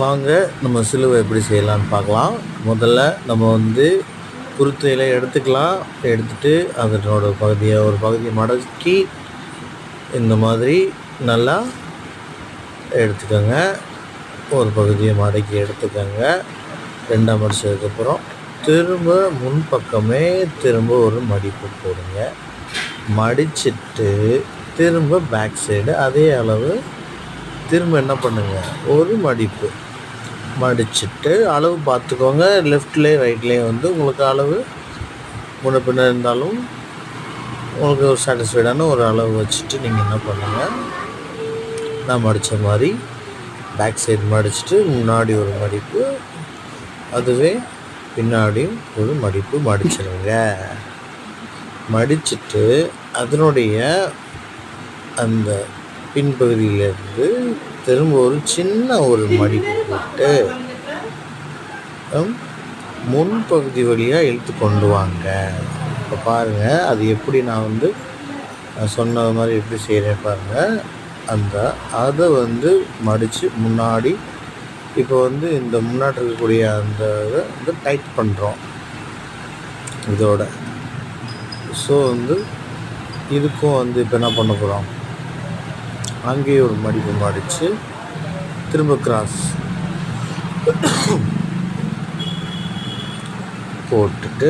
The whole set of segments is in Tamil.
வாங்க நம்ம சிலுவை எப்படி செய்யலான்னு பார்க்கலாம். முதல்ல நம்ம குருத்தையில எடுத்துக்கலாம். எடுத்துட்டு அதனோட ஒரு பகுதியை மடக்கி இந்த மாதிரி நல்லா எடுத்துக்கோங்க. ஒரு பகுதியை மடக்கி எடுத்துக்கோங்க. 2ஆக மடிச்சதுக்கப்புறம் திரும்ப முன்பக்கமே திரும்ப ஒரு மடிப்பு போடுங்க. மடிச்சிட்டு திரும்ப பேக் சைடு அதே அளவு திரும்ப என்ன பண்ணுங்கள், ஒரு மடிப்பு மடிச்சுட்டு அளவு பார்த்துக்கோங்க. லெஃப்ட்லேயும் ரைட்லேயும் உங்களுக்கு அளவு முன்ன பின்ன இருந்தாலும் உங்களுக்கு ஒரு சாட்டிஸ்ஃபைடான ஒரு அளவு வச்சுட்டு நீங்கள் என்ன பண்ணுங்கள், நான் மடித்த மாதிரி பேக் சைடு மடிச்சுட்டு முன்னாடி ஒரு மடிப்பு, அதுவே பின்னாடியும் ஒரு மடிப்பு மடிச்சிடுங்க. மடிச்சுட்டு அதனுடைய அந்த பின்பகுதியிலேருந்து திரும்ப ஒரு சின்ன ஒரு மடிப்பு போட்டு முன்பகுதி வழியாக இழுத்து கொண்டு வாங்க. இப்போ பாருங்கள், அது எப்படி நான் சொன்ன மாதிரி எப்படி செய்கிறேன் பாருங்கள். அதை மடித்து முன்னாடி இப்போ இந்த முன்னாடி இருக்கக்கூடிய அந்த இதை டைட் பண்ணுறோம் இதோட. ஸோ இதுக்கும் இப்போ என்ன பண்ண போகிறோம், அங்கேயே ஒரு மடிப்பு மடித்து திரும்ப கிராஸ் போட்டுட்டு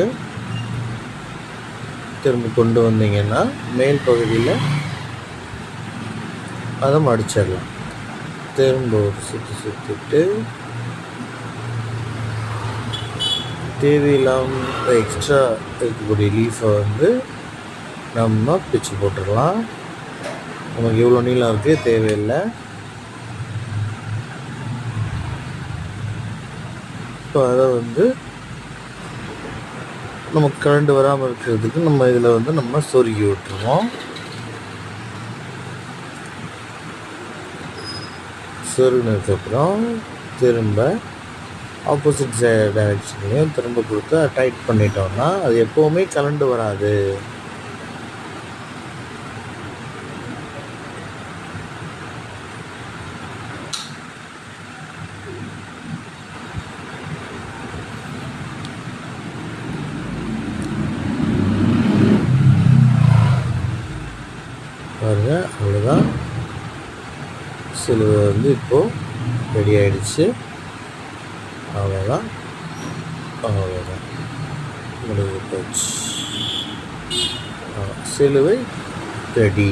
திரும்ப கொண்டு வந்தீங்கன்னா மேல் பகுதியில் அதை மடிச்சிடலாம். திரும்ப ஒரு சுற்றிட்டு தேவையில்லாமல் எக்ஸ்ட்ரா இருக்கக்கூடிய லீஃபை நம்ம பிச்சு போட்டுடலாம். நமக்கு எவ்வளோ நீளம் இருக்குது தேவையில்லை. இப்போ அதை நமக்கு கரண்ட் வராமல் இருக்கிறதுக்கு நம்ம இதில் நம்ம சொருகி விட்டுருவோம். சொருகினதுக்கப்புறம் திரும்ப ஆப்போசிட் டைரக்ஷன்லையும் திரும்ப கொடுத்து டைட் பண்ணிட்டோம்னா அது எப்போவுமே கரண்ட் வராது. பாருங்க, அவ்வளோதான். சிலுவை இப்போது ரெடி ஆகிடுச்சு. அவ்வளோதான் முடிஞ்சு போச்சு. சிலுவை ரெடி.